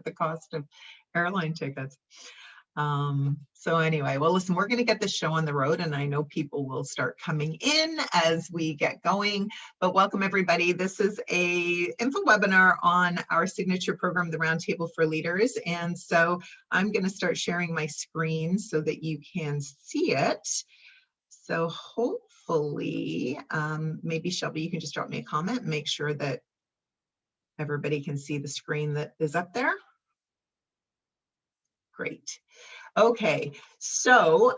the cost of airline tickets. So anyway, well, listen, we're going to get this show on the road, and I know people will start coming in as we get going, but welcome everybody. This is a info webinar on our signature program, the Roundtable for Leaders. And so I'm going to start sharing my screen so that you can see it. So hopefully, maybe Shelby, you can just drop me a comment and make sure that everybody can see the screen that is up there. Great. Okay, so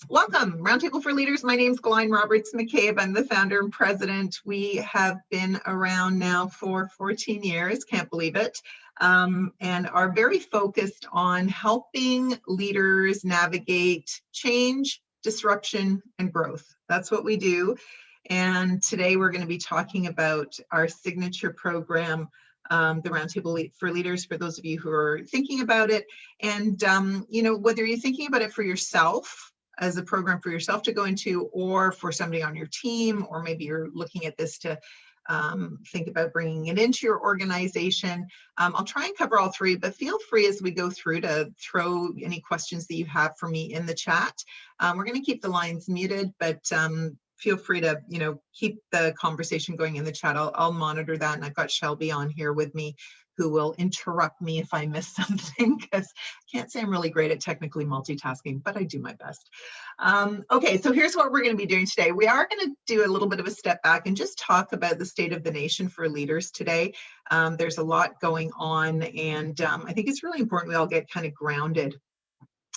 welcome, Roundtable for Leaders. My name is Glyne Roberts McCabe. I'm the founder and president. We have been around now for 14 years, can't believe it, and are very focused on helping leaders navigate change, disruption, and growth. That's what we do. And today we're going to be talking about our signature program, the Roundtable for Leaders, for those of you who are thinking about it. And, you know, whether you're thinking about it for yourself, as a program for yourself to go into, or for somebody on your team, or maybe you're looking at this to think about bringing it into your organization. I'll try and cover all three, but feel free as we go through to throw any questions that you have for me in the chat. We're going to keep the lines muted, but feel free to, you know, keep the conversation going in the chat. I'll monitor that, and I've got Shelby on here with me who will interrupt me if I miss something, because I can't say I'm really great at technically multitasking, but I do my best. Okay, so here's what we're going to be doing today. We are going to do a little bit of a step back and just talk about the state of the nation for leaders today. There's a lot going on, and I think it's really important we all get kind of grounded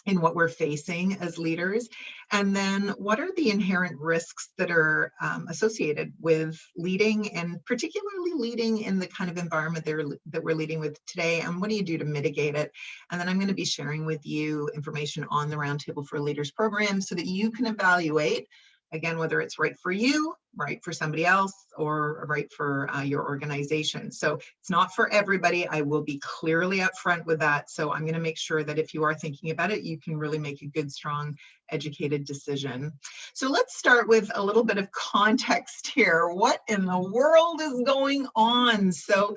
in what we're facing as leaders, and then what are the inherent risks that are associated with leading, and particularly leading in the kind of environment that we're leading with today, and what do you do to mitigate it? And then I'm going to be sharing with you information on the Roundtable for Leaders program so that you can evaluate, again, whether it's right for you, right for somebody else, or right for your organization. So it's not for everybody. I will be clearly upfront with that. So I'm going to make sure that if you are thinking about it, you can really make a good, strong, educated decision. So let's start with a little bit of context here. What in the world is going on? So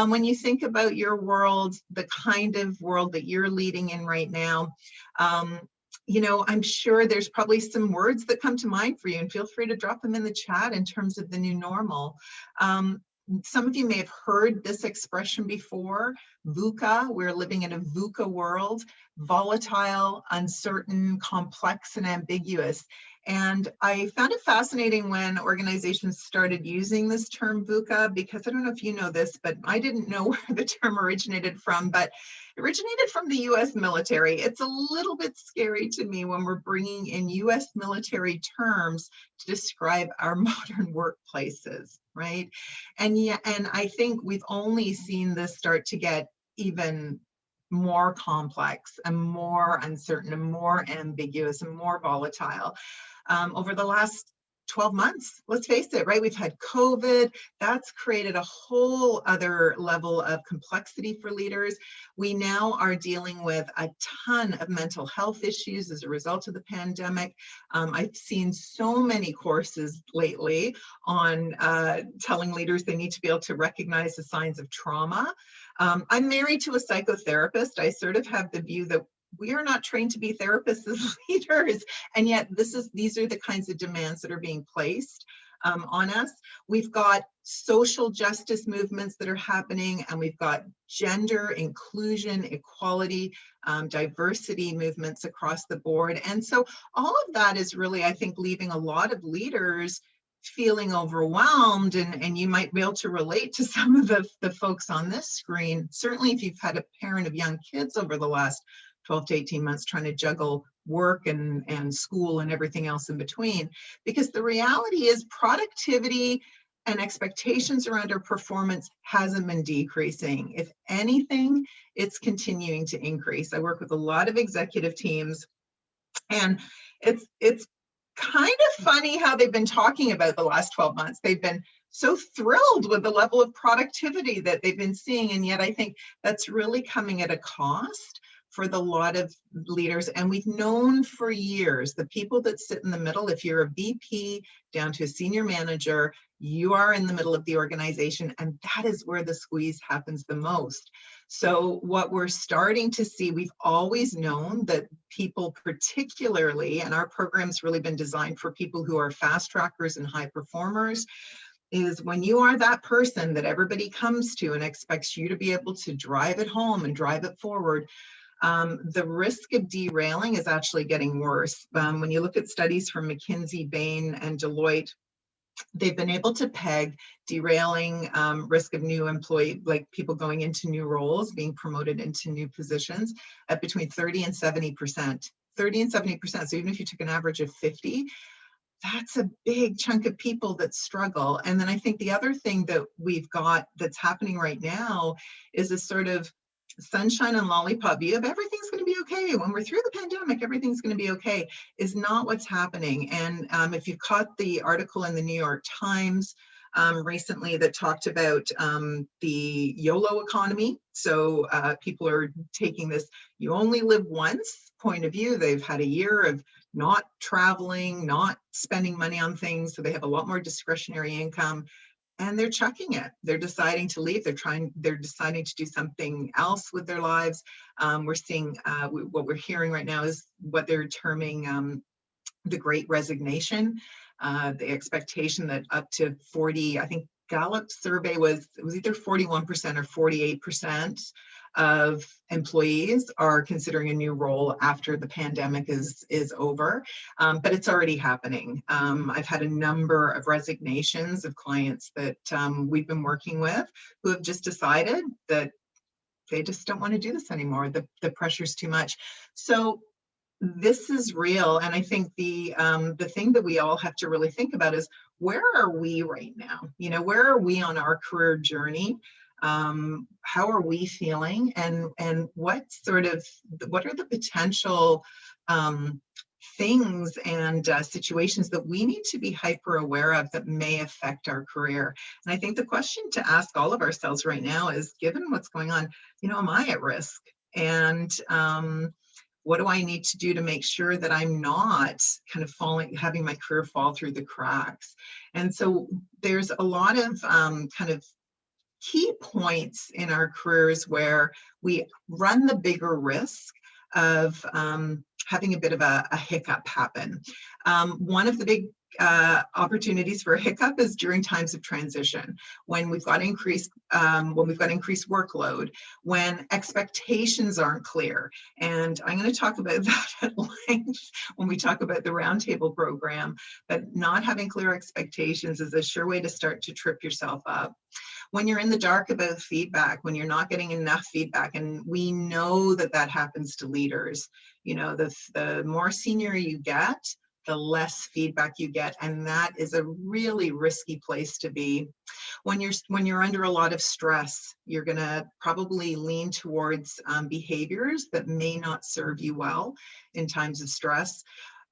when you think about your world, the kind of world that you're leading in right now, you know, I'm sure there's probably some words that come to mind for you, and feel free to drop them in the chat in terms of the new normal. Some of you may have heard this expression before, VUCA. We're living in a VUCA world, volatile, uncertain, complex, and ambiguous. And I found it fascinating when organizations started using this term VUCA, because I don't know if you know this, but I didn't know where the term originated from, but it originated from the US military. It's a little bit scary to me when we're bringing in US military terms to describe our modern workplaces, right? And yeah, and I think we've only seen this start to get even more complex and more uncertain and more ambiguous and more volatile over the last 12 months, let's face it, right? We've had COVID. That's created a whole other level of complexity for leaders. We now are dealing with a ton of mental health issues as a result of the pandemic. I've seen so many courses lately on telling leaders they need to be able to recognize the signs of trauma. I'm married to a psychotherapist. I sort of have the view that we are not trained to be therapists as leaders, and yet these are the kinds of demands that are being placed on us. We've got social justice movements that are happening, and we've got gender inclusion, equality, diversity movements across the board. And so all of that is really, I think, leaving a lot of leaders feeling overwhelmed, and you might be able to relate to some of the folks on this screen. Certainly if you've had a parent of young kids over the last 12 to 18 months trying to juggle work and school and everything else in between. Because the reality is productivity and expectations around our performance hasn't been decreasing. If anything, it's continuing to increase. I work with a lot of executive teams, and it's kind of funny how they've been talking about the last 12 months. They've been so thrilled with the level of productivity that they've been seeing, and yet I think that's really coming at a cost for the lot of leaders. And we've known for years, the people that sit in the middle, if you're a VP down to a senior manager, you are in the middle of the organization, and that is where the squeeze happens the most. So what we're starting to see, we've always known that people particularly, and our program's really been designed for people who are fast trackers and high performers, is when you are that person that everybody comes to and expects you to be able to drive it home and drive it forward, the risk of derailing is actually getting worse. When you look at studies from McKinsey, Bain, and Deloitte, they've been able to peg derailing, risk of new employee, like people going into new roles, being promoted into new positions, at between 30 and 70%. 30 and 70%. So even if you took an average of 50, that's a big chunk of people that struggle. And then I think the other thing that we've got that's happening right now is a sort of sunshine and lollipop view of everything's going to be okay. When we're through the pandemic, everything's going to be okay, is not what's happening. And if you've caught the article in the New York Times recently that talked about the YOLO economy. So people are taking this you only live once point of view. They've had a year of not traveling, not spending money on things, so they have a lot more discretionary income, and they're chucking it. They're deciding to leave. They're deciding to do something else with their lives. We're seeing what we're hearing right now is what they're terming the Great Resignation. The expectation that up to 40, I think Gallup's survey was, it was either 41% or 48% of employees are considering a new role after the pandemic is over, but it's already happening. I've had a number of resignations of clients that we've been working with who have just decided that they just don't want to do this anymore. The pressure's too much. So this is real, and I think the thing that we all have to really think about is, where are we right now? You know, where are we on our career journey? How are we feeling? And what are the potential things and situations that we need to be hyper aware of that may affect our career? And I think the question to ask all of ourselves right now is, given what's going on, you know, am I at risk? And what do I need to do to make sure that I'm not kind of having my career fall through the cracks? And so there's a lot of kind of key points in our careers where we run the bigger risk of having a bit of a hiccup happen. One of the big opportunities for a hiccup is during times of transition, when we've got increased workload, when expectations aren't clear. And I'm going to talk about that at length when we talk about the Roundtable program. But not having clear expectations is a sure way to start to trip yourself up. When you're in the dark about feedback, when you're not getting enough feedback, and we know that that happens to leaders. You know, the more senior you get, the less feedback you get, and that is a really risky place to be. When you're under a lot of stress, you're going to probably lean towards behaviors that may not serve you well in times of stress.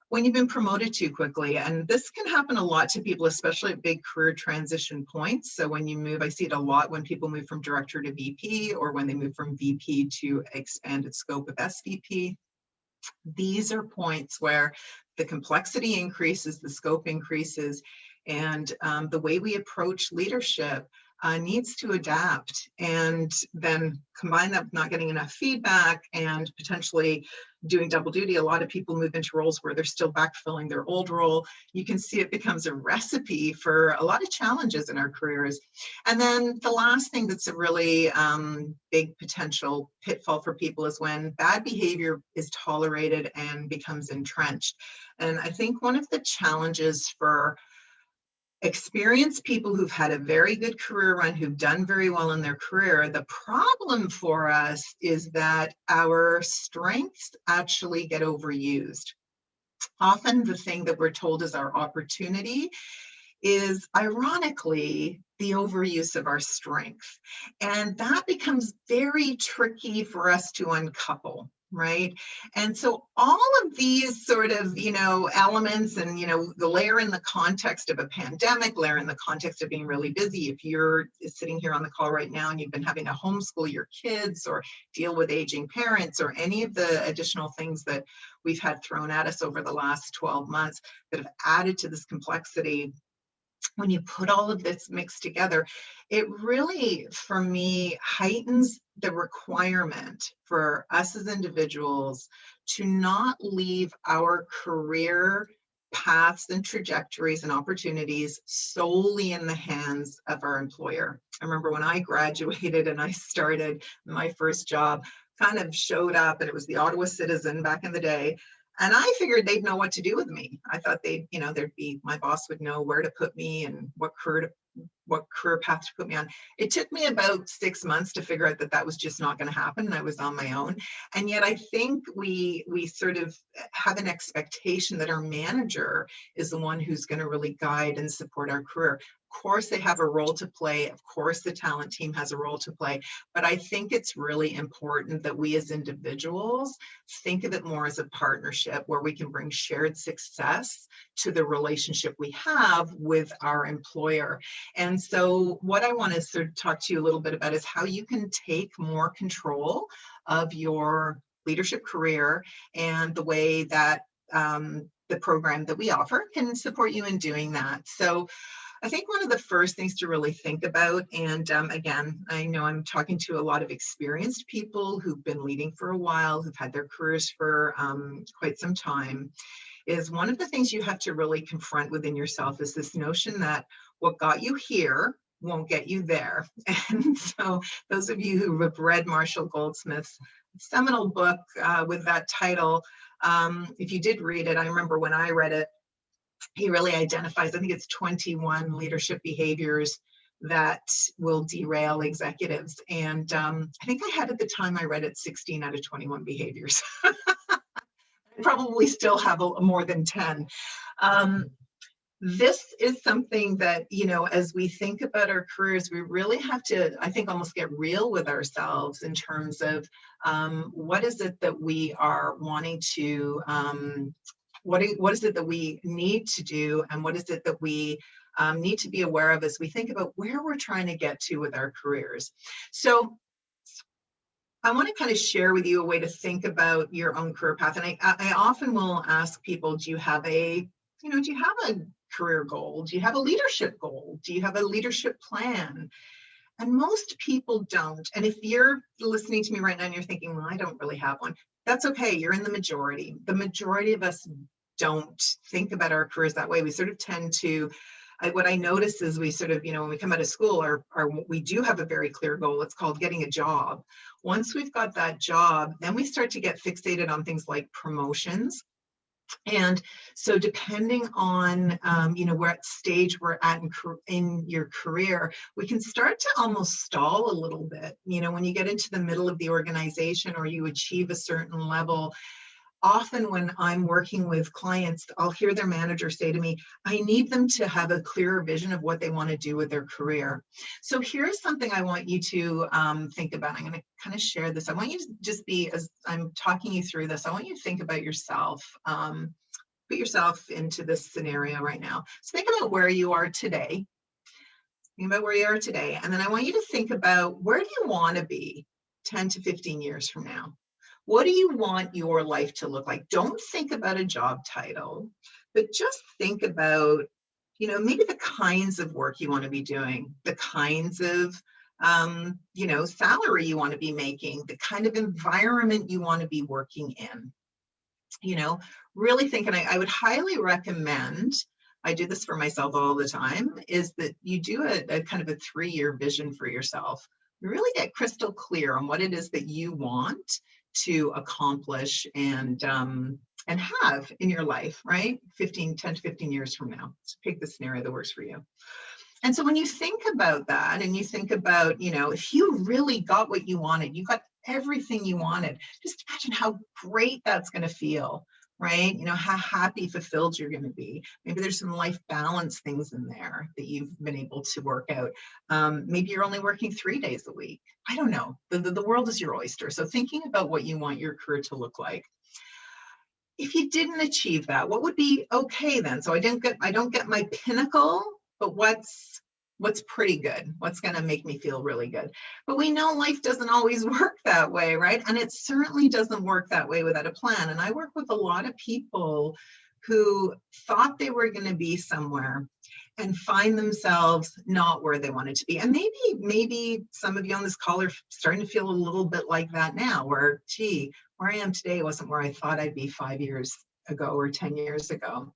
When you've been promoted too quickly, and this can happen a lot to people, especially at big career transition points. So when you move, I see it a lot when people move from director to VP, or when they move from VP to expanded scope of SVP. These are points where the complexity increases, the scope increases, and the way we approach leadership needs to adapt. And then combine that with not getting enough feedback and potentially doing double duty. A lot of people move into roles where they're still backfilling their old role. You can see it becomes a recipe for a lot of challenges in our careers. And then the last thing that's a really big potential pitfall for people is when bad behavior is tolerated and becomes entrenched. And I think one of the challenges for experienced people who've had a very good career run, who've done very well in their career, the problem for us is that our strengths actually get overused. Often the thing that we're told is our opportunity is, ironically, the overuse of our strength. And that becomes very tricky for us to uncouple. Right. And so all of these sort of, elements, and, the layer in the context of a pandemic, layer in the context of being really busy. If you're sitting here on the call right now and you've been having to homeschool your kids or deal with aging parents, or any of the additional things that we've had thrown at us over the last 12 months that have added to this complexity, when you put all of this mixed together, it really, for me, heightens the requirement for us as individuals to not leave our career paths and trajectories and opportunities solely in the hands of our employer. I remember when I graduated and I started my first job, kind of showed up, and it was the Ottawa Citizen back in the day. And I figured they'd know what to do with me. I thought they'd, there'd be, my boss would know where to put me and what career path to put me on. It took me about 6 months to figure out that that was just not going to happen. I was on my own. And yet I think we sort of have an expectation that our manager is the one who's going to really guide and support our career. Of course, they have a role to play. Of course, the talent team has a role to play. But I think it's really important that we as individuals think of it more as a partnership where we can bring shared success to the relationship we have with our employer. And so what I want to sort of talk to you a little bit about is how you can take more control of your leadership career and the way that the program that we offer can support you in doing that. So I think one of the first things to really think about, and again, I know I'm talking to a lot of experienced people who've been leading for a while, who've had their careers for quite some time, is one of the things you have to really confront within yourself is this notion that what got you here won't get you there. And so those of you who have read Marshall Goldsmith's seminal book with that title, if you did read it, I remember when I read it, he really identifies, I think it's 21 leadership behaviors that will derail executives. And I think I had at the time I read it 16 out of 21 behaviors. I probably still have more than 10. This is something that, as we think about our careers, we really have to, I think, almost get real with ourselves in terms of what is it that we are wanting to what is it that we need to do, and what is it that we need to be aware of as we think about where we're trying to get to with our careers. So I want to kind of share with you a way to think about your own career path. And I often will ask people, do you have a career goal? Do you have a leadership goal? Do you have a leadership plan? And most people don't. And if you're listening to me right now and you're thinking, well, I don't really have one, that's okay. You're in the majority. The majority of us don't think about our careers that way. We sort of tend to, what I notice is we sort of, when we come out of school, we do have a very clear goal. It's called getting a job. Once we've got that job, then we start to get fixated on things like promotions. And so depending on, what stage we're at in your career, we can start to almost stall a little bit. When you get into the middle of the organization or you achieve a certain level, often when I'm working with clients, I'll hear their manager say to me, I need them to have a clearer vision of what they want to do with their career. So here's something I want you to think about. I'm going to kind of share this. I want you to just be, as I'm talking you through this, I want you to think about yourself. Put yourself into this scenario right now. So think about where you are today. Think about where you are today. And then I want you to think about, where do you want to be 10 to 15 years from now? What do you want your life to look like? Don't think about a job title, but just think about, maybe the kinds of work you want to be doing, the kinds of, salary you want to be making, the kind of environment you want to be working in. Really think, and I would highly recommend, I do this for myself all the time, is that you do a kind of a 3-year vision for yourself. You really get crystal clear on what it is that you want to accomplish and have in your life, right? 10 to 15 years from now. So pick the scenario that works for you. And so when you think about that, and you think about, if you really got what you wanted, you got everything you wanted, just imagine how great that's going to feel, right? How happy, fulfilled you're going to be. Maybe there's some life balance things in there that you've been able to work out. Maybe you're only working 3 days a week. I don't know. The world is your oyster. So thinking about what you want your career to look like. If you didn't achieve that, what would be okay then? So I don't get my pinnacle, but what's pretty good? What's going to make me feel really good? But we know life doesn't always work that way, right? And it certainly doesn't work that way without a plan. And I work with a lot of people who thought they were going to be somewhere, and find themselves not where they wanted to be. And maybe some of you on this call are starting to feel a little bit like that now, where, gee, where I am today wasn't where I thought I'd be 5 years ago or 10 years ago.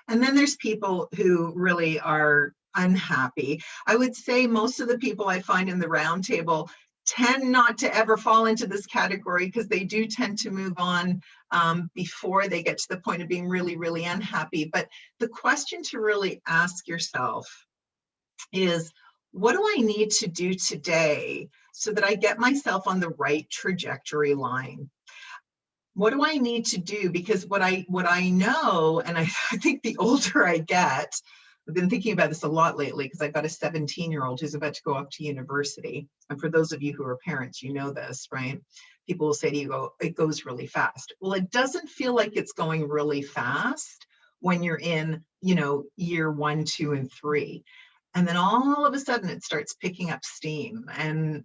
And then there's people who really are unhappy. I would say most of the people I find in the roundtable tend not to ever fall into this category, because they do tend to move on before they get to the point of being really, really unhappy. But the question to really ask yourself is, what do I need to do today so that I get myself on the right trajectory line? What do I need to do? Because what I know, and I think the older I get, I've been thinking about this a lot lately, because I've got a 17-year-old who's about to go off to university. And for those of you who are parents, you know this, right? People will say to you, it goes really fast. Well, it doesn't feel like it's going really fast when you're in, year 1, 2, and 3. And then all of a sudden it starts picking up steam. And,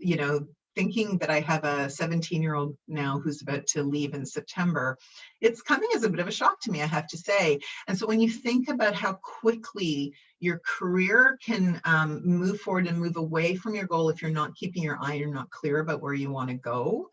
thinking that I have a 17-year-old now who's about to leave in September, it's coming as a bit of a shock to me, I have to say. And so when you think about how quickly your career can move forward and move away from your goal if you're not keeping your eye, you're not clear about where you want to go,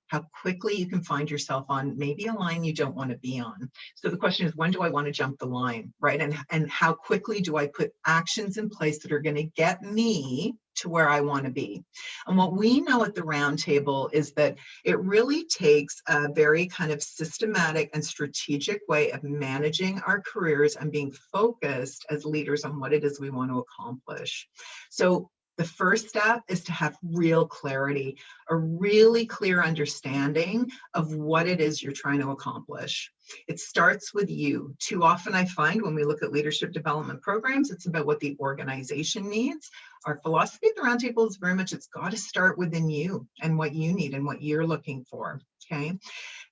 how quickly you can find yourself on maybe a line you don't want to be on. So the question is, when do I want to jump the line, right? And how quickly do I put actions in place that are going to get me to where I want to be? And what we know at the Roundtable is that it really takes a very kind of systematic and strategic way of managing our careers and being focused as leaders on what it is we want to accomplish. So the first step is to have real clarity, a really clear understanding of what it is you're trying to accomplish. It starts with you. Too often I find when we look at leadership development programs, it's about what the organization needs. Our philosophy at the Roundtable is very much, it's got to start within you and what you need and what you're looking for, okay?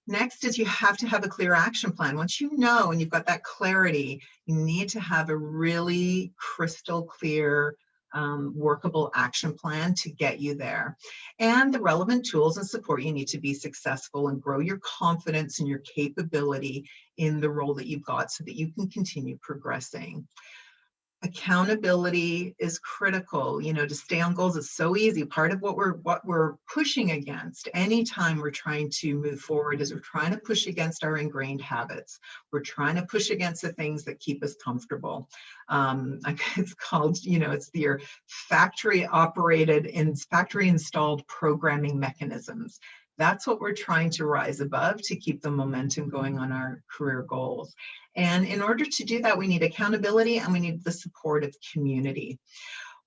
Next is, you have to have a clear action plan. Once you know and you've got that clarity, you need to have a really crystal clear workable action plan to get you there, and the relevant tools and support you need to be successful and grow your confidence and your capability in the role that you've got so that you can continue progressing. Accountability is critical, to stay on goals. It's so easy. Part of what we're pushing against anytime we're trying to move forward is we're trying to push against our ingrained habits. We're trying to push against the things that keep us comfortable. It's called, it's your factory installed programming mechanisms. That's what we're trying to rise above to keep the momentum going on our career goals. And in order to do that, we need accountability and we need the support of community.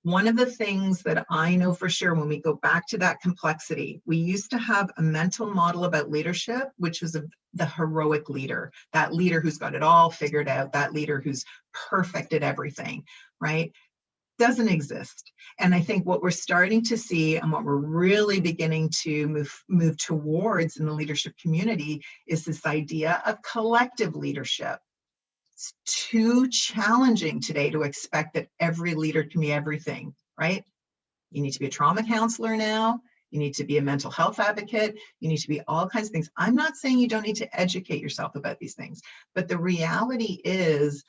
One of the things that I know for sure, when we go back to that complexity, we used to have a mental model about leadership, which was the heroic leader, that leader who's got it all figured out, that leader who's perfect at everything, right? Doesn't exist. And I think what we're starting to see and what we're really beginning to move towards in the leadership community is this idea of collective leadership. It's too challenging today to expect that every leader can be everything, right? You need to be a trauma counselor now. You need to be a mental health advocate. You need to be all kinds of things. I'm not saying you don't need to educate yourself about these things, but the reality is,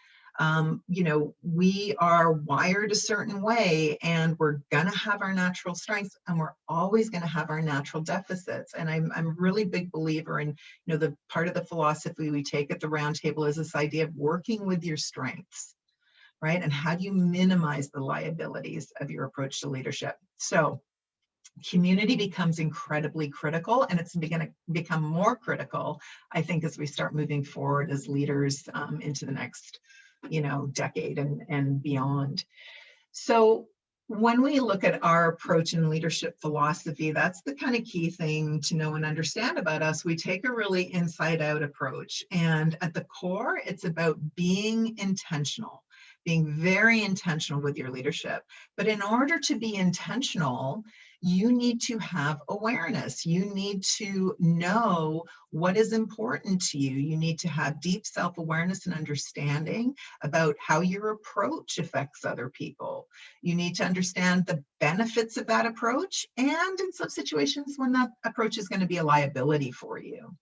we are wired a certain way, and we're going to have our natural strengths, and we're always going to have our natural deficits. And I'm a really big believer in, the part of the philosophy we take at the Roundtable is this idea of working with your strengths, right? And how do you minimize the liabilities of your approach to leadership? So community becomes incredibly critical, and it's going to become more critical, I think, as we start moving forward as leaders into the next decade and beyond. So when we look at our approach in leadership philosophy, that's the kind of key thing to know and understand about us. We take a really inside-out approach, and at the core, it's about being intentional, being very intentional with your leadership. But in order to be intentional, you need to have awareness. You need to know what is important to you. You need to have deep self-awareness and understanding about how your approach affects other people. You need to understand the benefits of that approach, and in some situations when that approach is going to be a liability for you.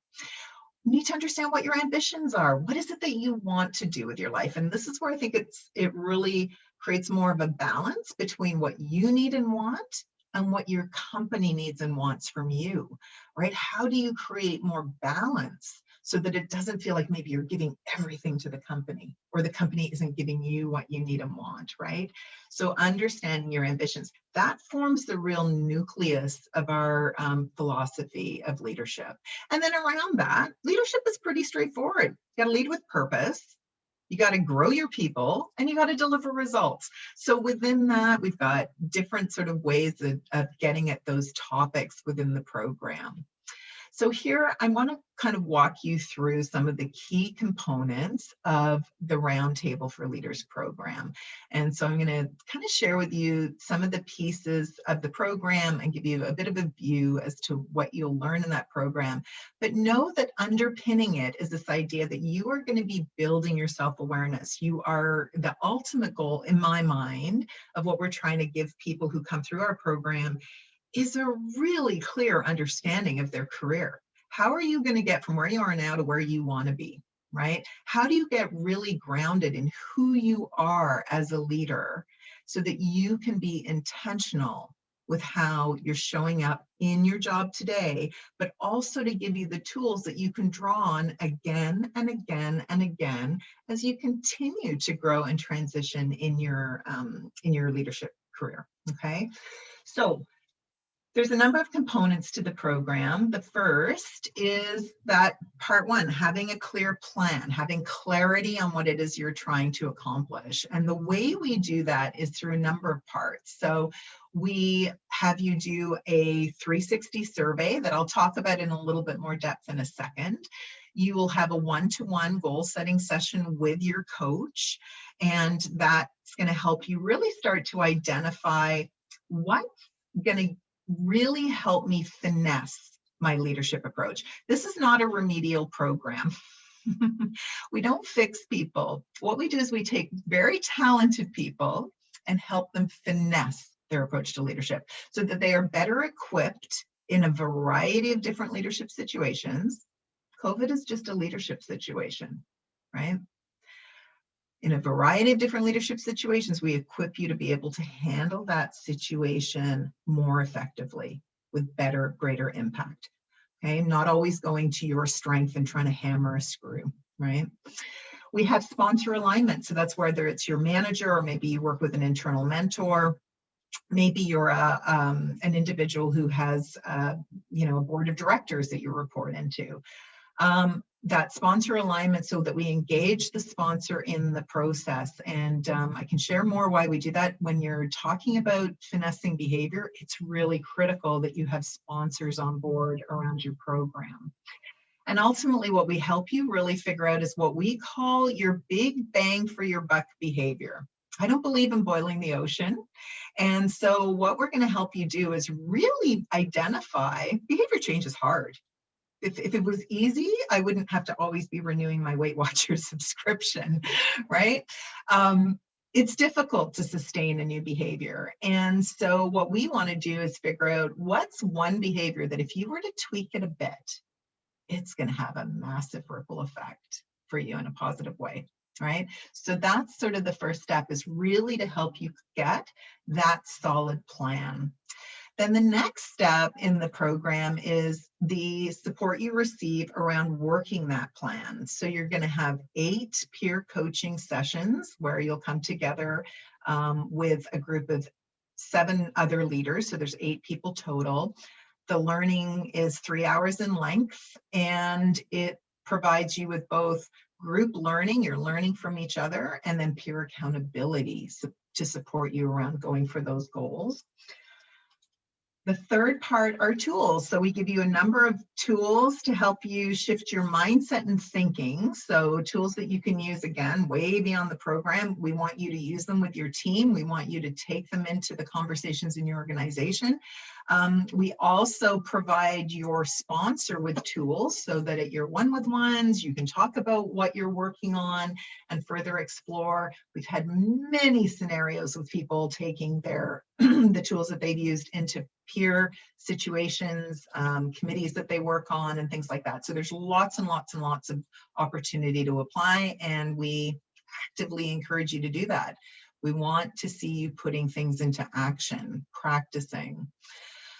You need to understand what your ambitions are. What is it that you want to do with your life? And this is where I think it really creates more of a balance between what you need and want and what your company needs and wants from you, right? How do you create more balance so that it doesn't feel like maybe you're giving everything to the company or the company isn't giving you what you need and want, right? So understanding your ambitions, that forms the real nucleus of our philosophy of leadership. And then around that, leadership is pretty straightforward. You got to lead with purpose. You got to grow your people and you got to deliver results. So within that, we've got different sort of ways of getting at those topics within the program. So here I want to kind of walk you through some of the key components of the Roundtable for Leaders program. And so I'm going to kind of share with you some of the pieces of the program and give you a bit of a view as to what you'll learn in that program. But know that underpinning it is this idea that you are going to be building your self-awareness. You are the ultimate goal, in my mind, of what we're trying to give people who come through our program is a really clear understanding of their career. How are you going to get from where you are now to where you want to be, right? How do you get really grounded in who you are as a leader so that you can be intentional with how you're showing up in your job today, but also to give you the tools that you can draw on again and again and again as you continue to grow and transition in your leadership career, okay? So there's a number of components to the program. The first is that part one, having a clear plan, having clarity on what it is you're trying to accomplish. And the way we do that is through a number of parts. So we have you do a 360 survey that I'll talk about in a little bit more depth in a second. You will have a one-to-one goal setting session with your coach, and that's going to help you really start to identify what's going to really help me finesse my leadership approach. This is not a remedial program. We don't fix people. What we do is we take very talented people and help them finesse their approach to leadership so that they are better equipped in a variety of different leadership situations. COVID is just a leadership situation, right? In a variety of different leadership situations, we equip you to be able to handle that situation more effectively with better, greater impact. Okay, not always going to your strength and trying to hammer a screw, right? We have sponsor alignment. So that's whether it's your manager or maybe you work with an internal mentor. Maybe you're an individual who has a board of directors that you report into. That sponsor alignment so that we engage the sponsor in the process. And I can share more why we do that. When you're talking about finessing behavior, it's really critical that you have sponsors on board around your program. And ultimately, what we help you really figure out is what we call your big bang for your buck behavior. I don't believe in boiling the ocean. And so what we're going to help you do is really identify behavior change is hard. If it was easy, I wouldn't have to always be renewing my Weight Watchers subscription, right? It's difficult to sustain a new behavior. And so what we want to do is figure out what's one behavior that if you were to tweak it a bit, it's going to have a massive ripple effect for you in a positive way, right? So that's sort of the first step, is really to help you get that solid plan. Then the next step in the program is the support you receive around working that plan. So you're going to have 8 peer coaching sessions where you'll come together with a group of 7 other leaders. So there's 8 people total. The learning is 3 hours in length, and it provides you with both group learning, you're learning from each other, and then peer accountability to support you around going for those goals. The third part are tools. So we give you a number of tools to help you shift your mindset and thinking. So tools that you can use, again, way beyond the program. We want you to use them with your team. We want you to take them into the conversations in your organization. We also provide your sponsor with tools so that at your one-with-ones, you can talk about what you're working on and further explore. We've had many scenarios with people taking their the tools that they've used into peer situations, committees that they work on, and things like that. So there's lots and lots and lots of opportunity to apply, and we actively encourage you to do that. We want to see you putting things into action, practicing.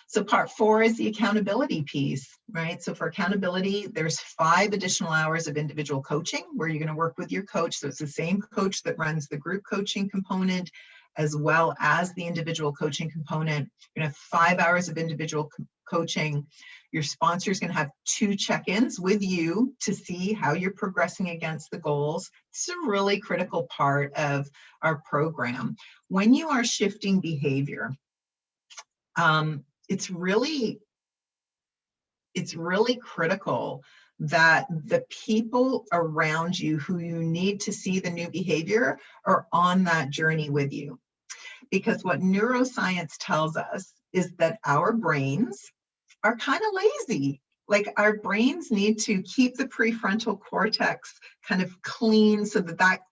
So part 4 is the accountability piece, right? So for accountability, there's 5 additional hours of individual coaching where you're going to work with your coach. So it's the same coach that runs the group coaching component as well as the individual coaching component. You're going to have 5 hours of individual coaching. Your sponsor is going to have 2 check-ins with you to see how you're progressing against the goals. It's a really critical part of our program. When you are shifting behavior, it's really critical that the people around you who you need to see the new behavior are on that journey with you. Because what neuroscience tells us is that our brains are kind of lazy. Like our brains need to keep the prefrontal cortex kind of clean so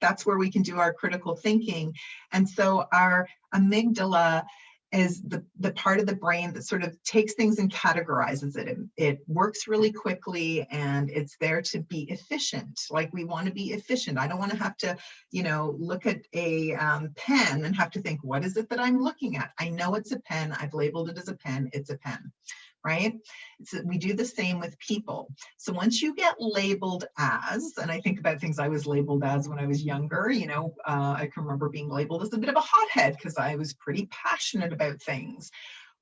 that's where we can do our critical thinking. And so our amygdala is the part of the brain that sort of takes things and categorizes it. It works really quickly and it's there to be efficient. Like we want to be efficient. I don't want to have to, look at a pen and have to think, what is it that I'm looking at? I know it's a pen. I've labeled it as a pen. It's a pen. Right? So we do the same with people. So once you get labeled as, and I think about things I was labeled as when I was younger, I can remember being labeled as a bit of a hothead because I was pretty passionate about things.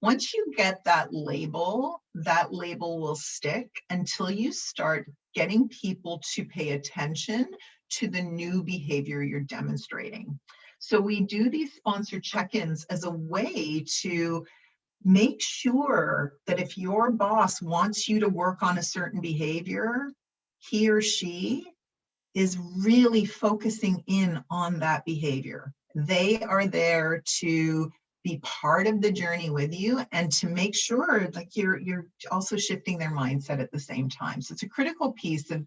Once you get that label will stick until you start getting people to pay attention to the new behavior you're demonstrating. So we do these sponsor check-ins as a way to make sure that if your boss wants you to work on a certain behavior, he or she is really focusing in on that behavior. They are there to be part of the journey with you and to make sure like you're also shifting their mindset at the same time. So it's a critical piece of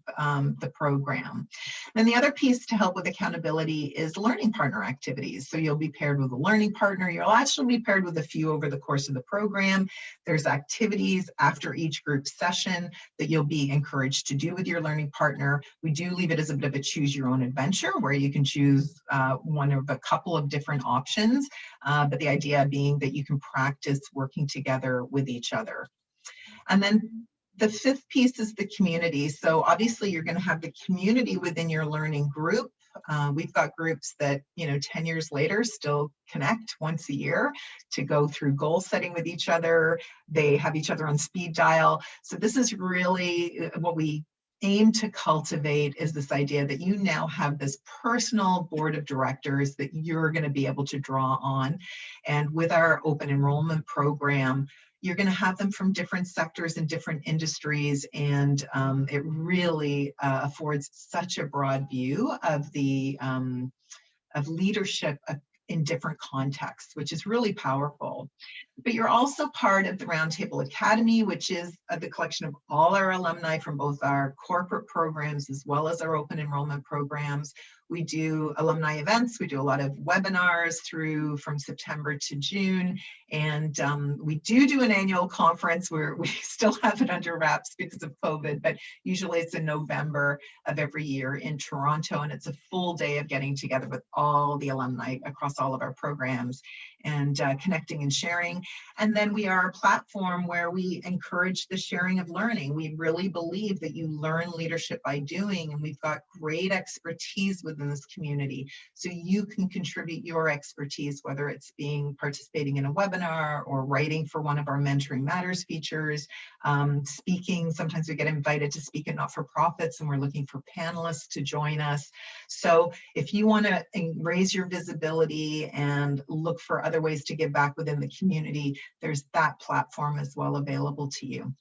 the program. And the other piece to help with accountability is learning partner activities. So you'll be paired with a learning partner. You'll actually be paired with a few over the course of the program. There's activities after each group session that you'll be encouraged to do with your learning partner. We do leave it as a bit of a choose your own adventure where you can choose one of a couple of different options, but the idea being that you can practice working together with each other. And then the 5th piece is the community. So obviously you're going to have the community within your learning group. We've got groups that, 10 years later still connect once a year to go through goal setting with each other. They have each other on speed dial. So this is really what we aim to cultivate, is this idea that you now have this personal board of directors that you're going to be able to draw on. And with our open enrollment program, you're going to have them from different sectors and different industries, and it really affords such a broad view of the of leadership in different contexts, which is really powerful. But you're also part of the Roundtable Academy, which is the collection of all our alumni from both our corporate programs as well as our open enrollment programs. We do alumni events. We do a lot of webinars from September to June. And we do an annual conference where we still have it under wraps because of COVID, but usually it's in November of every year in Toronto. And it's a full day of getting together with all the alumni across all of our programs and connecting and sharing. And then we are a platform where we encourage the sharing of learning. We really believe that you learn leadership by doing, and we've got great expertise within this community. So you can contribute your expertise, whether it's participating in a webinar or writing for one of our Mentoring Matters features, speaking. Sometimes we get invited to speak at not-for-profits and we're looking for panelists to join us. So if you want to raise your visibility and look for other ways to give back within the community, there's that platform as well available to you.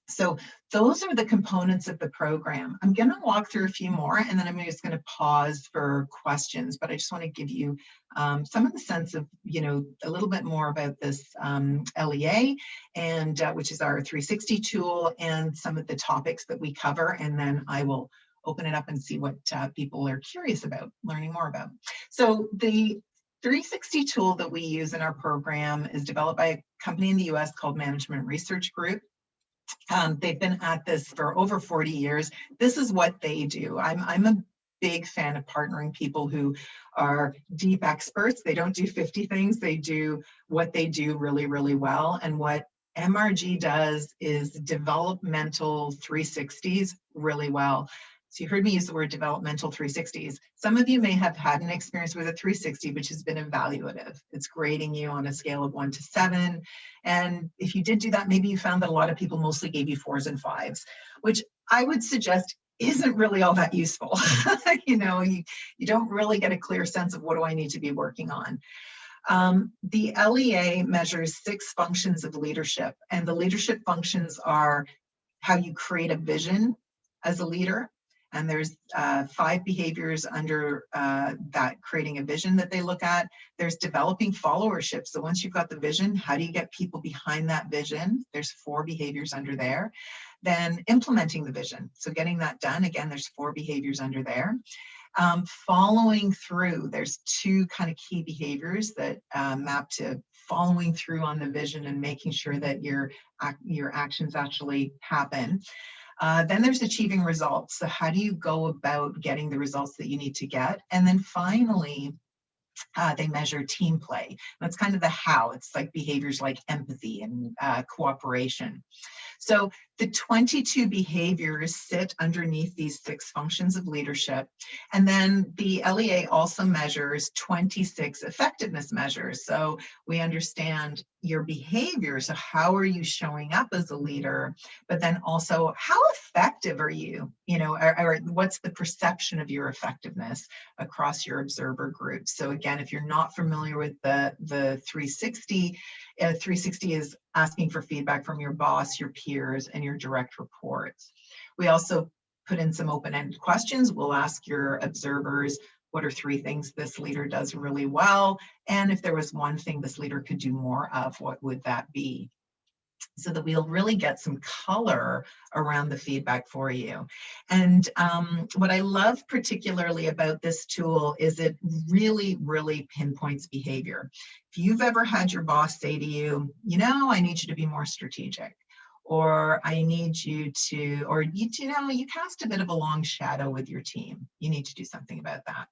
So those are the components of the program. I'm going to walk through a few more, and then I'm just going to pause for questions, but I just want to give you some of the sense of, a little bit more about this LEA, and which is our 360 tool, and some of the topics that we cover, and then I will open it up and see what people are curious about, learning more about. So the 360 tool that we use in our program is developed by a company in the US called Management Research Group. They've been at this for over 40 years. This is what they do. I'm a big fan of partnering people who are deep experts. They don't do 50 things. They do what they do really, really well. And what MRG does is developmental 360s really well. So you heard me use the word developmental 360s. Some of you may have had an experience with a 360, which has been evaluative. It's grading you on a scale of 1 to 7. And if you did do that, maybe you found that a lot of people mostly gave you 4s and 5s, which I would suggest isn't really all that useful. You don't really get a clear sense of what do I need to be working on. The LEA measures 6 functions of leadership, and the leadership functions are how you create a vision as a leader. And there's 5 behaviors under that creating a vision that they look at. There's developing followership. So once you've got the vision, how do you get people behind that vision? There's 4 behaviors under there. Then implementing the vision. So getting that done, again, there's 4 behaviors under there. Following through, there's 2 kind of key behaviors that map to following through on the vision and making sure that your actions actually happen. Then there's achieving results. So how do you go about getting the results that you need to get? And then finally, they measure team play. That's kind of the how. It's like behaviors like empathy and cooperation. So the 22 behaviors sit underneath these 6 functions of leadership. And then the LEA also measures 26 effectiveness measures. So we understand your behavior. So how are you showing up as a leader? But then also, how effective are you? Or what's the perception of your effectiveness across your observer group? So again, if you're not familiar with the 360, 360 is asking for feedback from your boss, your peers, and your direct reports. We also put in some open-ended questions. We'll ask your observers, what are 3 things this leader does really well? And if there was one thing this leader could do more of, what would that be? So that we'll really get some color around the feedback for you. And what I love particularly about this tool is it really, really pinpoints behavior. If you've ever had your boss say to you, I need you to be more strategic, or I need you to, or you cast a bit of a long shadow with your team. You need to do something about that.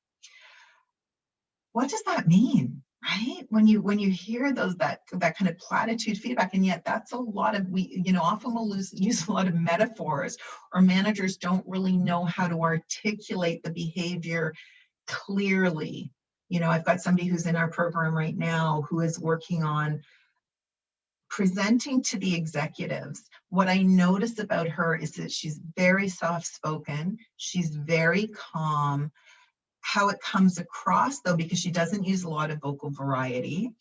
What does that mean? Right? When you hear that kind of platitude feedback, and yet that's a lot of, often we'll use a lot of metaphors, or managers don't really know how to articulate the behavior clearly. I've got somebody who's in our program right now who is working on presenting to the executives. What I notice about her is that she's very soft-spoken, she's very calm. How it comes across, though, because she doesn't use a lot of vocal variety,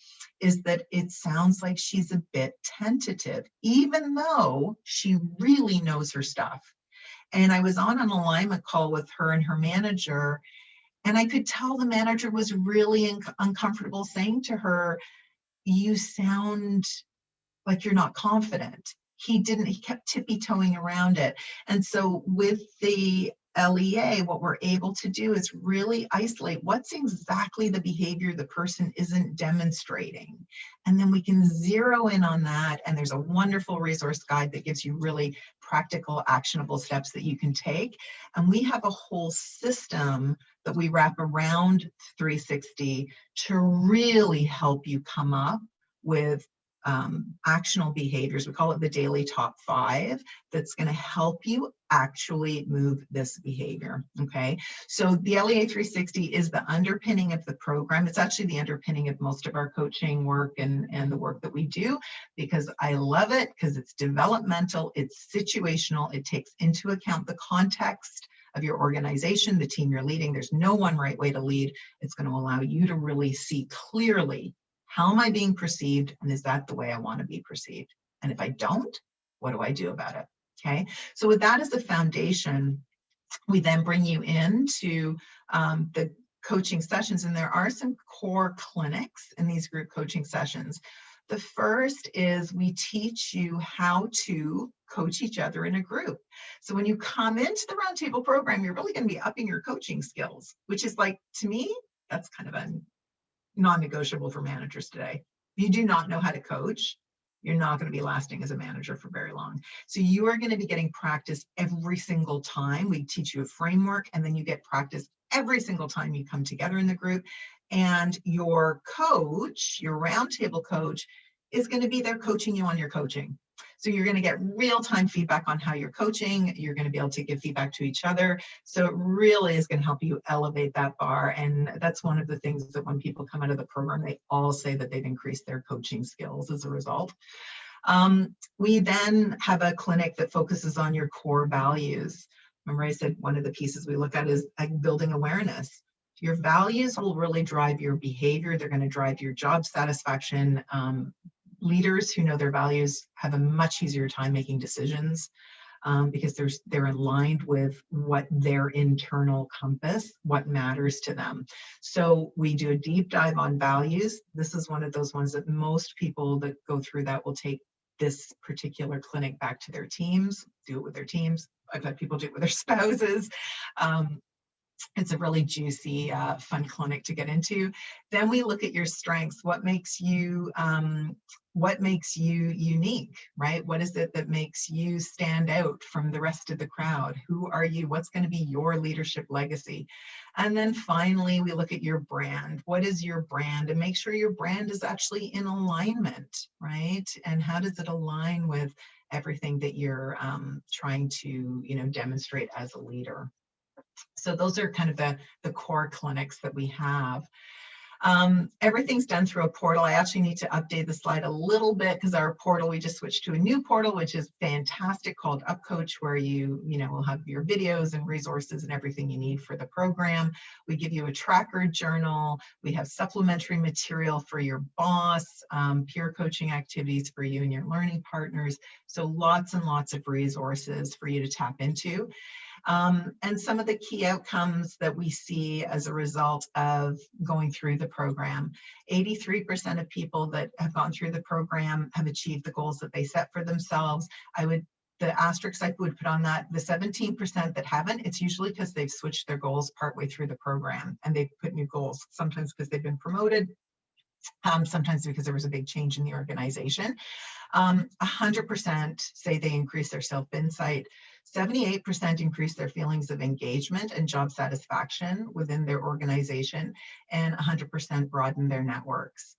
is that it sounds like she's a bit tentative, even though she really knows her stuff. And I was on an alignment call with her and her manager, and I could tell the manager was really uncomfortable saying to her, you sound like you're not confident. He kept tippy-toeing around it. And so with the LEA, what we're able to do is really isolate what's exactly the behavior the person isn't demonstrating. And then we can zero in on that. And there's a wonderful resource guide that gives you really practical, actionable steps that you can take. And we have a whole system that we wrap around 360 to really help you come up with actionable behaviors. We call it the daily top 5. That's going to help you actually move this behavior. Okay, so the LEA 360 is the underpinning of the program. It's actually the underpinning of most of our coaching work and the work that we do, because I love it, because it's developmental, it's situational, it takes into account the context of your organization, the team you're leading. There's no one right way to lead. It's going to allow you to really see clearly, how am I being perceived? And is that the way I want to be perceived? And if I don't, what do I do about it? Okay. So with that as the foundation, we then bring you into the coaching sessions. And there are some core clinics in these group coaching sessions. The first is we teach you how to coach each other in a group. So when you come into the Roundtable program, you're really going to be upping your coaching skills, which is like, to me, that's kind of a non-negotiable for managers today. If you do not know how to coach, you're not going to be lasting as a manager for very long. So you are going to be getting practice every single time. We teach you a framework, and then you get practice every single time you come together in the group. And your coach, your roundtable coach, is going to be there coaching you on your coaching. So you're going to get real-time feedback on how you're coaching. You're going to be able to give feedback to each other. So it really is going to help you elevate that bar. And that's one of the things that when people come out of the program, they all say that they've increased their coaching skills as a result. We then have a clinic that focuses on your core values. Remember I said one of the pieces we look at is building awareness. Your values will really drive your behavior. They're going to drive your job satisfaction. Leaders who know their values have a much easier time making decisions because they're aligned with what their internal compass, what matters to them. So we do a deep dive on values. This is one of those ones that most people that go through that will take this particular clinic back to their teams, do it with their teams. I've had people do it with their spouses. It's a really juicy, fun clinic to get into. Then we look at your strengths. What makes you unique, right? What is it that makes you stand out from the rest of the crowd? Who are you? What's going to be your leadership legacy? And then finally, we look at your brand. What is your brand? And make sure your brand is actually in alignment, right? And how does it align with everything that you're trying to, demonstrate as a leader? So those are kind of the core clinics that we have. Everything's done through a portal. I actually need to update the slide a little bit because our portal, we just switched to a new portal, which is fantastic, called UpCoach, where you will have your videos and resources and everything you need for the program. We give you a tracker journal. We have supplementary material for your boss, peer coaching activities for you and your learning partners. So lots and lots of resources for you to tap into. And some of the key outcomes that we see as a result of going through the program. 83% of people that have gone through the program have achieved the goals that they set for themselves. The asterisk I would put on that, the 17% that haven't, it's usually because they've switched their goals partway through the program and they've put new goals, sometimes because they've been promoted, sometimes because there was a big change in the organization. 100% say they increase their self-insight. 78% increase their feelings of engagement and job satisfaction within their organization, and 100% broaden their networks.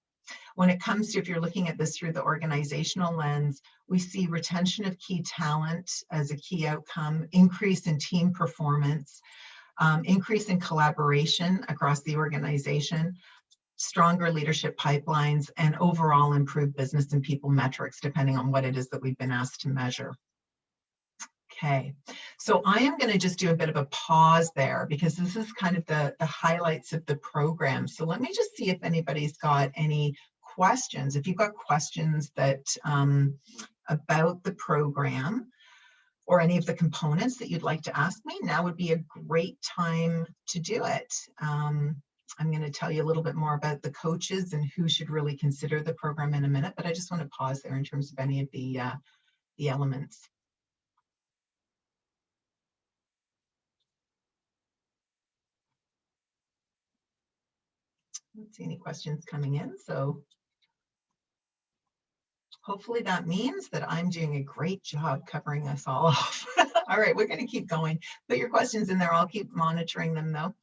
When it comes to, if you're looking at this through the organizational lens, we see retention of key talent as a key outcome, increase in team performance, increase in collaboration across the organization, stronger leadership pipelines, and overall improved business and people metrics, depending on what it is that we've been asked to measure. Okay, so I am going to just do a bit of a pause there because this is kind of the highlights of the program. So let me just see if anybody's got any questions. If you've got questions that about the program or any of the components that you'd like to ask me, now would be a great time to do it. I'm going to tell you a little bit more about the coaches and who should really consider the program in a minute, but I just want to pause there in terms of any of the elements. I don't see any questions coming in, so hopefully that means that I'm doing a great job covering us all off. All right, we're going to keep going. Put your questions in there. I'll keep monitoring them though.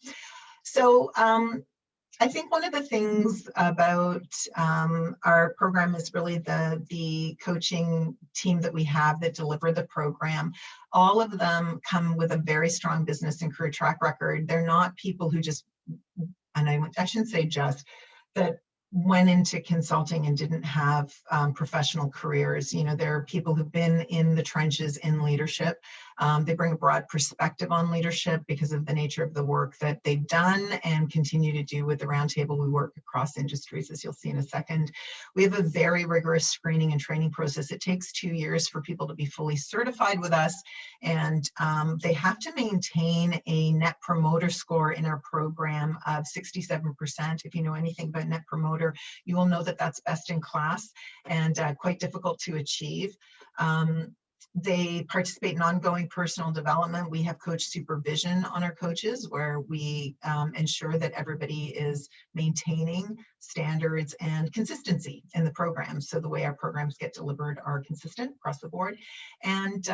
So I think one of the things about our program is really the coaching team that we have that deliver the program. All of them come with a very strong business and career track record. They're not people who just, and I shouldn't say just, that went into consulting and didn't have professional careers. There are people who've been in the trenches in leadership. They bring a broad perspective on leadership because of the nature of the work that they've done and continue to do with the Roundtable. We work across industries, as you'll see in a second. We have a very rigorous screening and training process. It takes 2 years for people to be fully certified with us, and they have to maintain a net promoter score in our program of 67%. If you know anything about net promoter, you will know that that's best in class and quite difficult to achieve. They participate in ongoing personal development. We have coach supervision on our coaches where we ensure that everybody is maintaining standards and consistency in the program. So the way our programs get delivered are consistent across the board. And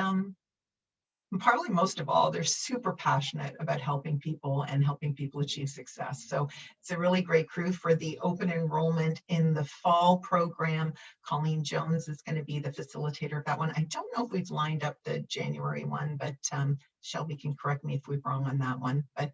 And probably most of all, they're super passionate about helping people and helping people achieve success. So it's a really great crew for the open enrollment in the fall program. Colleen Jones is going to be the facilitator of that one. I don't know if we've lined up the January one, but Shelby can correct me if we're wrong on that one. But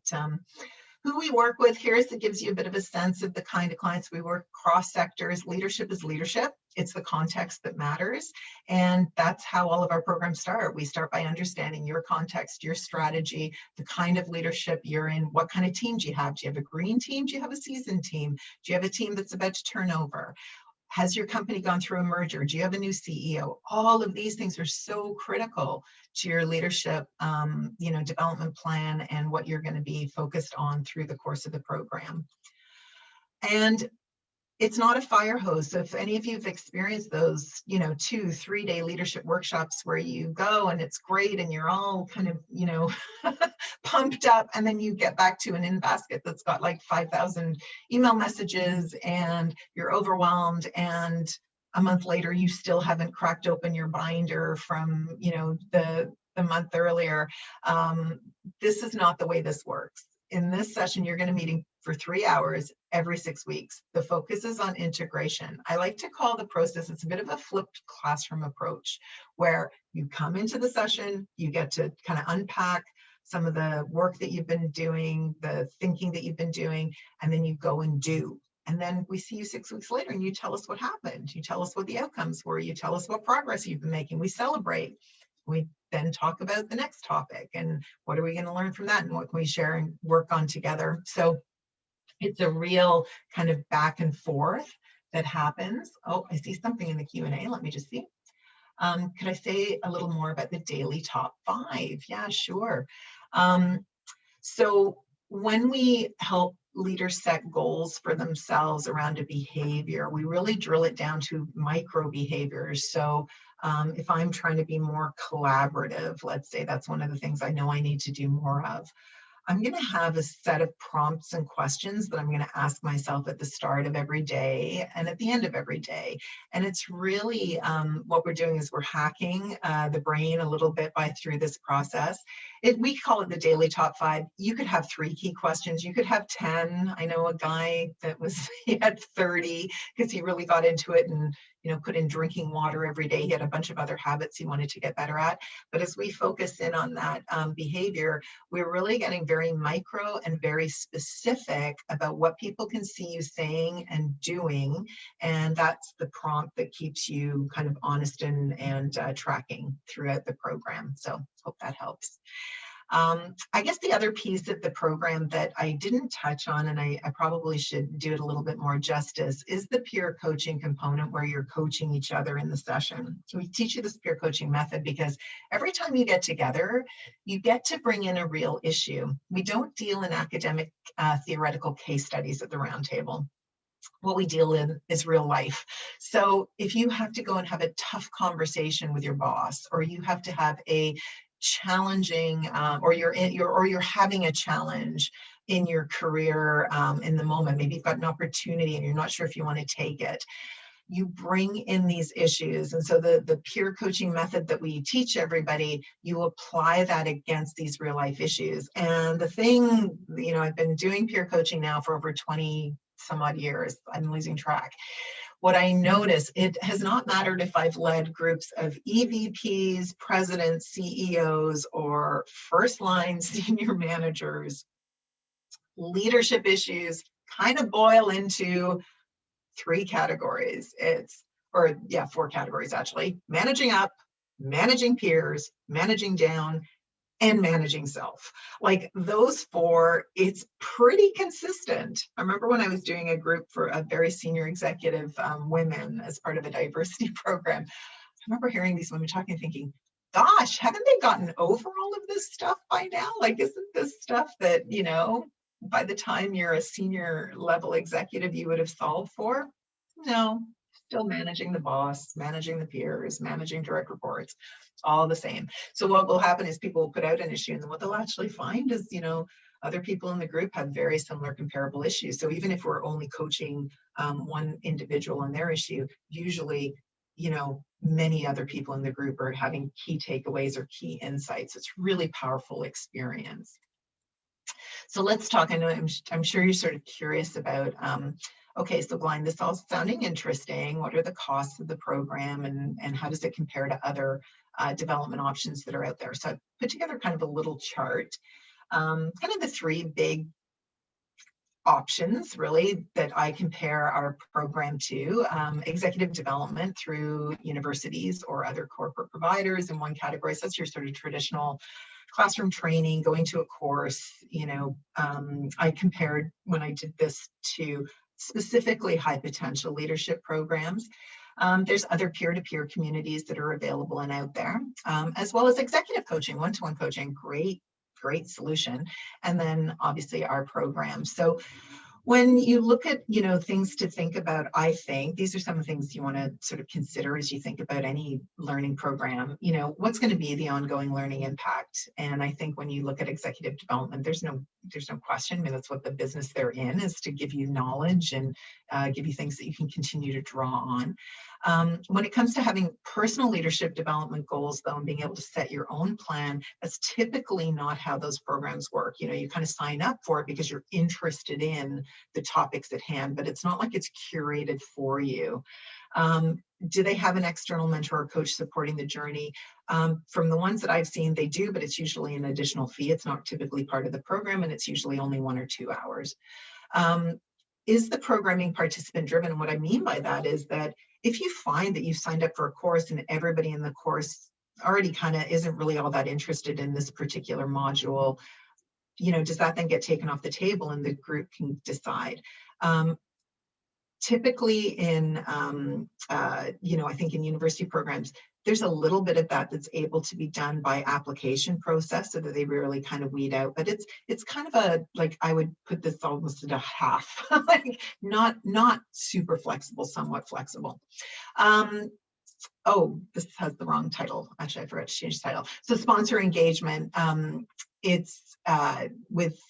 who we work with here is it gives you a bit of a sense of the kind of clients we work cross sectors. Leadership is leadership. It's the context that matters. And that's how all of our programs start. We start by understanding your context, your strategy, the kind of leadership you're in, what kind of team do you have? Do you have a green team? Do you have a seasoned team? Do you have a team that's about to turn over? Has your company gone through a merger? Do you have a new CEO? All of these things are so critical to your leadership, development plan and what you're going to be focused on through the course of the program. And it's not a fire hose. So if any of you have experienced those, 2-3 day leadership workshops where you go and it's great and you're all kind of, pumped up, and then you get back to an in basket that's got like 5,000 email messages and you're overwhelmed, and a month later you still haven't cracked open your binder from, the month earlier. This is not the way this works. In this session, you're going to meet for 3 hours every 6 weeks. The focus is on integration. I like to call the process, it's a bit of a flipped classroom approach, where you come into the session, you get to kind of unpack some of the work that you've been doing, the thinking that you've been doing, and then you go and do. And then we see you 6 weeks later and you tell us what happened. You tell us what the outcomes were. You tell us what progress you've been making. We celebrate. We then talk about the next topic and what are we going to learn from that and what can we share and work on together. So it's a real kind of back and forth that happens. Oh, I see something in the Q&A. Let me just see. Could I say a little more about the daily top 5? Yeah, sure. So when we help leaders set goals for themselves around a behavior, we really drill it down to micro behaviors. So if I'm trying to be more collaborative, let's say that's one of the things I know I need to do more of, I'm going to have a set of prompts and questions that I'm going to ask myself at the start of every day and at the end of every day. And it's really what we're doing is we're hacking the brain a little bit through this process. We call it the daily top 5. You could have 3 key questions. You could have 10. I know a guy that he had 30 because he really got into it and put in drinking water every day. He had a bunch of other habits he wanted to get better at. But as we focus in on that behavior, we're really getting very micro and very specific about what people can see you saying and doing. And that's the prompt that keeps you kind of honest and tracking throughout the program. So hope that helps. I guess the other piece of the program that I didn't touch on, and I probably should do it a little bit more justice, is the peer coaching component where you're coaching each other in the session. So we teach you this peer coaching method because every time you get together, you get to bring in a real issue. We don't deal in academic theoretical case studies at the Roundtable. What we deal in is real life. So if you have to go and have a tough conversation with your boss, or you have to have a challenging, or you're having a challenge in your career in the moment, maybe you've got an opportunity and you're not sure if you want to take it, you bring in these issues. And so the peer coaching method that we teach everybody, you apply that against these real life issues. And the thing, I've been doing peer coaching now for over 20 some odd years. I'm losing track. What I notice, it has not mattered if I've led groups of EVPs, presidents, CEOs, or first line senior managers. Leadership issues kind of boil into 3 categories. 4 categories actually: managing up, managing peers, managing down, and managing self. Like those 4, it's pretty consistent. I remember when I was doing a group for a very senior executive women as part of a diversity program, I remember hearing these women talking and thinking, gosh, haven't they gotten over all of this stuff by now? Like, isn't this stuff that, by the time you're a senior level executive, you would have solved for? No, still managing the boss, managing the peers, managing direct reports, all the same. So what will happen is people will put out an issue, and then what they'll actually find is, other people in the group have very similar comparable issues. So even if we're only coaching one individual on their issue, usually, many other people in the group are having key takeaways or key insights. It's really powerful experience. So let's talk. I know I'm sure you're sort of curious about, okay, so Glenn, this all sounding interesting. What are the costs of the program, and how does it compare to other development options that are out there? So I put together kind of a little chart, kind of the three big options really that I compare our program to. Executive development through universities or other corporate providers in one category. So that's your sort of traditional classroom training, going to a course. I compared when I did this to specifically high potential leadership programs. There's other peer-to-peer communities that are available and out there, as well as executive coaching, one-to-one coaching, great solution. And then obviously our program. So when you look at, things to think about, I think these are some of the things you want to sort of consider as you think about any learning program. What's going to be the ongoing learning impact? And I think when you look at executive development, there's no question. I mean, that's what the business they're in, is to give you knowledge and give you things that you can continue to draw on. When it comes to having personal leadership development goals, though, and being able to set your own plan, that's typically not how those programs work. You kind of sign up for it because you're interested in the topics at hand, but it's not like it's curated for you. Do they have an external mentor or coach supporting the journey? From the ones that I've seen, they do, but it's usually an additional fee. It's not typically part of the program, and it's usually only 1 or 2 hours. Is the programming participant driven? And what I mean by that is that if you find that you've signed up for a course and everybody in the course already kind of isn't really all that interested in this particular module, does that then get taken off the table and the group can decide? Typically in, I think in university programs, there's a little bit of that that's able to be done by application process, so that they really kind of weed out. But it's kind of I would put this almost at a half, like not super flexible, somewhat flexible. Oh, this has the wrong title. Actually, I forgot to change the title. So sponsor engagement. It's with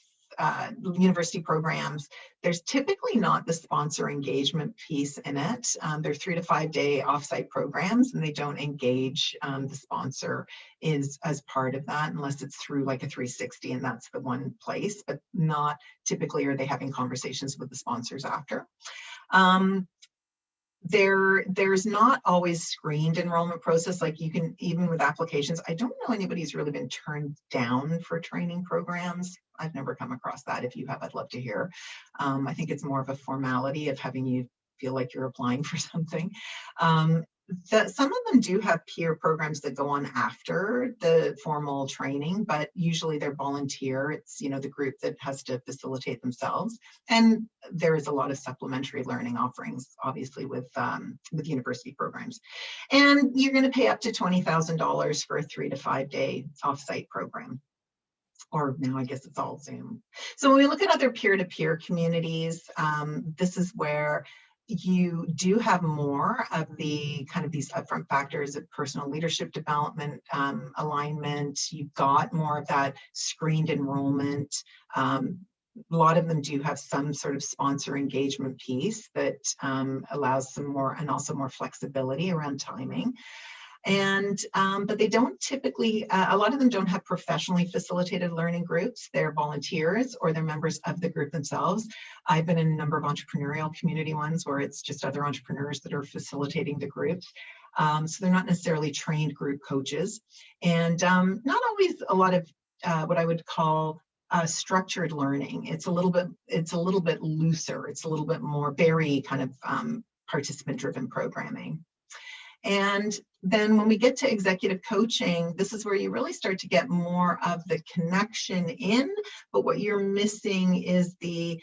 university programs, there's typically not the sponsor engagement piece in it. They're 3 to 5 day offsite programs, and they don't engage the sponsor as part of that, unless it's through like a 360, and that's the one place, but not typically are they having conversations with the sponsors after. There's not always screened enrollment process. Like you can, even with applications, I don't know anybody's really been turned down for training programs. I've never come across that. If you have, I'd love to hear. I think it's more of a formality of having you feel like you're applying for something. Some of them do have peer programs that go on after the formal training, but usually they're volunteer. It's, the group that has to facilitate themselves. And there is a lot of supplementary learning offerings, obviously, with university programs. And you're going to pay up to $20,000 for a 3 to 5 day offsite program. Or now I guess it's all Zoom. So when we look at other peer-to-peer communities, this is where you do have more of the kind of these upfront factors of personal leadership development, alignment. You've got more of that screened enrollment. A lot of them do have some sort of sponsor engagement piece that allows some more, and also more flexibility around timing. And but they don't typically, a lot of them don't have professionally facilitated learning groups. They're volunteers or they're members of the group themselves. I've been in a number of entrepreneurial community ones where it's just other entrepreneurs that are facilitating the groups. So they're not necessarily trained group coaches, and not always a lot of what I would call structured learning. It's a little bit looser. It's a little bit more very kind of participant-driven programming. And then when we get to executive coaching, this is where you really start to get more of the connection in, but what you're missing is the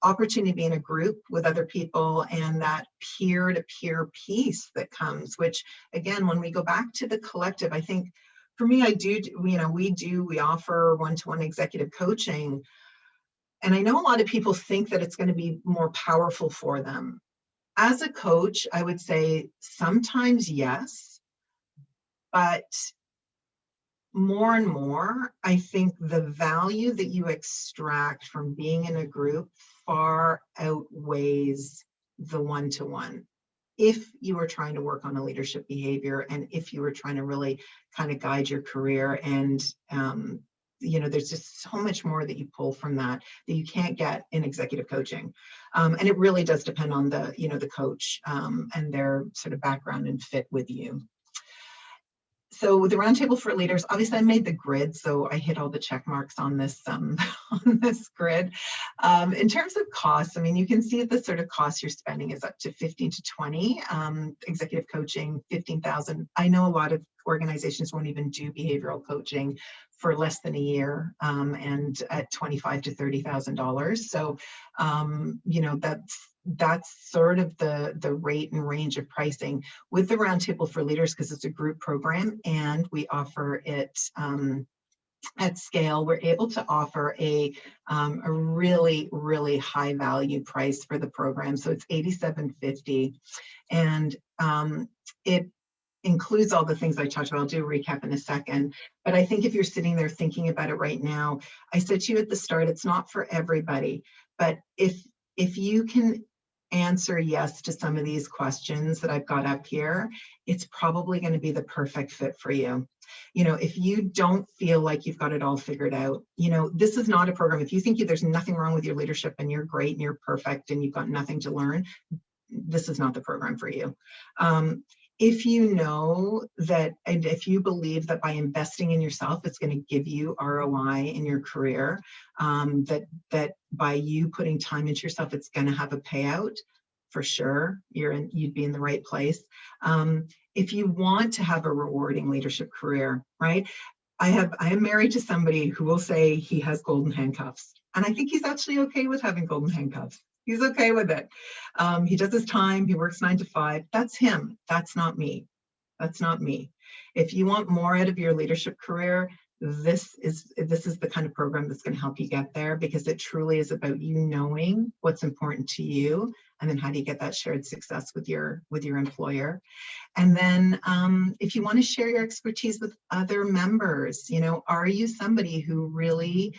opportunity to be in a group with other people and that peer-to-peer piece that comes, which again, when we go back to the collective, I think for me, we offer one-to-one executive coaching. And I know a lot of people think that it's going to be more powerful for them. As a coach, I would say sometimes yes, but more and more, I think the value that you extract from being in a group far outweighs the one-to-one. if you are trying to work on a leadership behavior, and if you are trying to really kind of guide your career. And there's just so much more that you pull from that you can't get in executive coaching. And it really does depend on the coach and their sort of background and fit with you. So the Roundtable for Leaders, obviously I made the grid, so I hit all the check marks on this on this grid. In terms of costs, I mean, you can see the sort of costs you're spending is up to 15 to 20. Executive coaching, 15,000. I know a lot of organizations won't even do behavioral coaching for less than a year, and at $25,000 to $30,000. So, that's sort of the rate and range of pricing with the Roundtable for Leaders, because it's a group program and we offer it at scale. We're able to offer a really, really high value price for the program. So it's $87.50, and it includes all the things I talked about. I'll do a recap in a second. But I think if you're sitting there thinking about it right now, I said to you at the start, it's not for everybody. But if you can answer yes to some of these questions that I've got up here, it's probably going to be the perfect fit for you. If you don't feel like you've got it all figured out, this is not a program. If you think there's nothing wrong with your leadership and you're great and you're perfect and you've got nothing to learn, this is not the program for you. If you know that, and if you believe that by investing in yourself, it's going to give you ROI in your career, that by you putting time into yourself, it's going to have a payout, for sure, you'd be in the right place. If you want to have a rewarding leadership career, right? I am married to somebody who will say he has golden handcuffs, and I think he's actually okay with having golden handcuffs. He's okay with it. He does his time. He works 9 to 5. That's him. That's not me. That's not me. If you want more out of your leadership career, this is the kind of program that's going to help you get there, because it truly is about you knowing what's important to you, and then how do you get that shared success with your employer. And then if you want to share your expertise with other members, are you somebody who really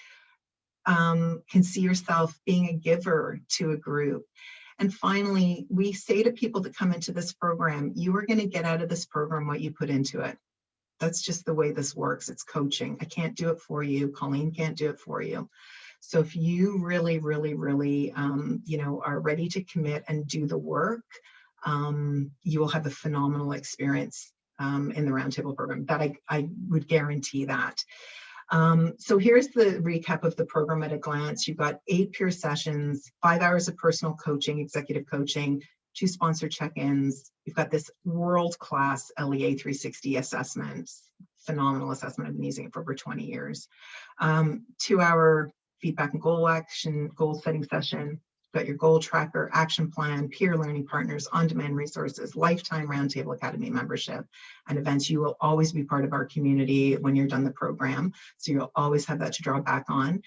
can see yourself being a giver to a group? And finally, we say to people that come into this program, you are going to get out of this program what you put into it. That's just the way this works. It's coaching. I can't do it for you. Colleen can't do it for you. So if you really, really, really, are ready to commit and do the work, you will have a phenomenal experience in the Roundtable program. That I would guarantee that. So here's the recap of the program at a glance. You've got 8 peer sessions, 5 hours of personal coaching, executive coaching, 2 sponsor check-ins. You've got this world-class LEA 360 assessment, phenomenal assessment. I've been using it for over 20 years. 2-hour feedback and goal setting session. You've got your goal tracker, action plan, peer learning partners, on-demand resources, lifetime Roundtable Academy membership, and events. You will always be part of our community when you're done the program, so you'll always have that to draw back on.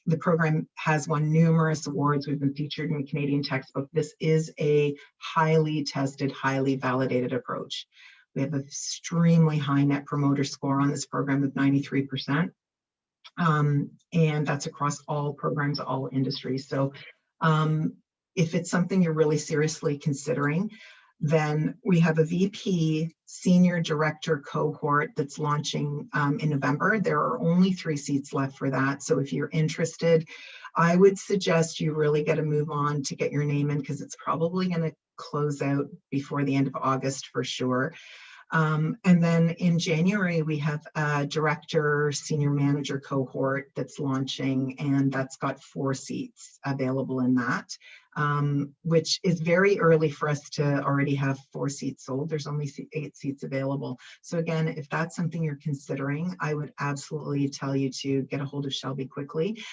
The program has won numerous awards. We've been featured in the Canadian textbook. This is a highly tested, highly validated approach. We have an extremely high net promoter score on this program of 93%. And that's across all programs, all industries. So if it's something you're really seriously considering, then we have a VP senior director cohort that's launching in November. There are only 3 seats left for that. So if you're interested, I would suggest you really get a move on to get your name in, because it's probably going to close out before the end of August for sure. And then in January, we have a director, senior manager cohort that's launching, and that's got 4 seats available in that, which is very early for us to already have 4 seats sold. There's only 8 seats available. So again, if that's something you're considering, I would absolutely tell you to get a hold of Shelby quickly,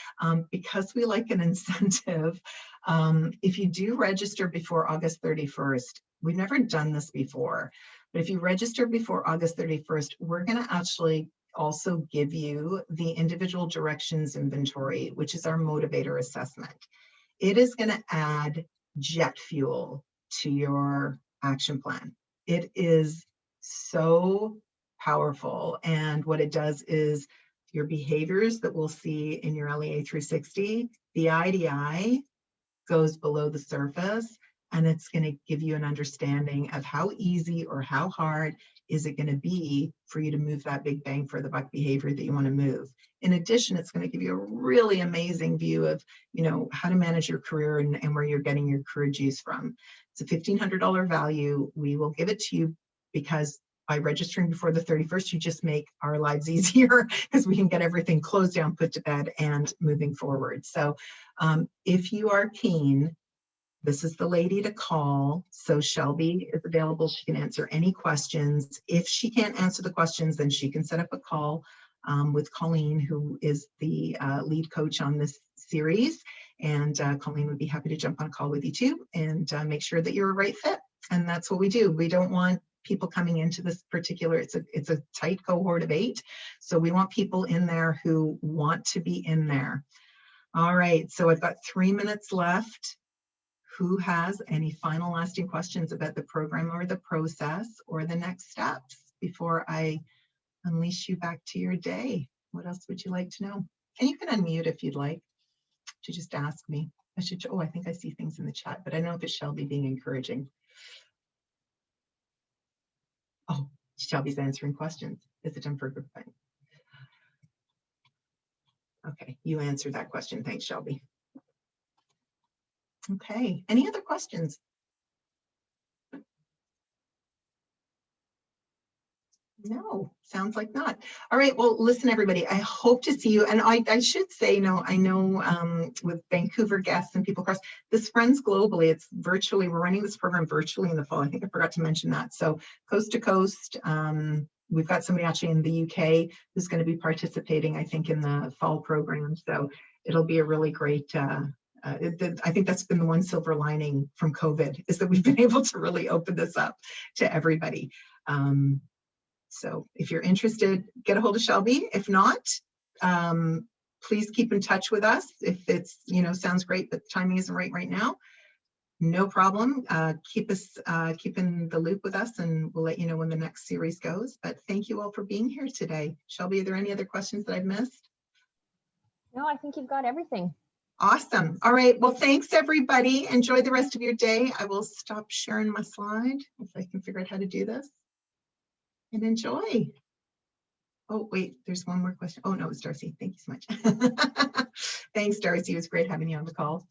because we like an incentive. If you do register before August 31st, we've never done this before, but if you register before August 31st, we're going to actually also give you the individual directions inventory, which is our motivator assessment. It is going to add jet fuel to your action plan. It is so powerful. And what it does is your behaviors that we'll see in your LEA 360, the IDI goes below the surface, and it's going to give you an understanding of how easy or how hard is it going to be for you to move that big bang for the buck behavior that you want to move. In addition, it's going to give you a really amazing view of, how to manage your career and where you're getting your career juice from. It's a $1,500 value. We will give it to you because by registering before the 31st, you just make our lives easier because we can get everything closed down, put to bed, and moving forward. So if you are keen, this is the lady to call. So Shelby is available. She can answer any questions. If she can't answer the questions, then she can set up a call with Colleen, who is the lead coach on this series. And Colleen would be happy to jump on a call with you too and make sure that you're a right fit. And that's what we do. We don't want people coming into this particular, it's a tight cohort of 8. So we want people in there who want to be in there. All right, so I've got 3 minutes left. Who has any final lasting questions about the program or the process or the next steps before I unleash you back to your day? What else would you like to know? And you can unmute if you'd like to just ask me. I think I see things in the chat, but I don't know if it's Shelby being encouraging. Oh, Shelby's answering questions. Is it done for a group thing? Okay, you answered that question. Thanks, Shelby. Okay, any other questions? No, sounds like not. All right, well, listen, everybody, I hope to see you. And I should say, I know with Vancouver guests and people across, this runs globally. It's virtually, we're running this program virtually in the fall. I think I forgot to mention that. So coast to coast, we've got somebody actually in the UK who's going to be participating, I think, in the fall program. So it'll be a really great, I think that's been the one silver lining from COVID, is that we've been able to really open this up to everybody. So if you're interested, get a hold of Shelby. If not, please keep in touch with us. If it's, sounds great, but the timing isn't right now, no problem. Keep in the loop with us, and we'll let you know when the next series goes. But thank you all for being here today. Shelby, are there any other questions that I've missed? No, I think you've got everything. Awesome. All right. Well, thanks, everybody. Enjoy the rest of your day. I will stop sharing my slide if I can figure out how to do this. And enjoy. Oh, wait, there's one more question. Oh, no, it's Darcy. Thank you so much. Thanks, Darcy. It was great having you on the call.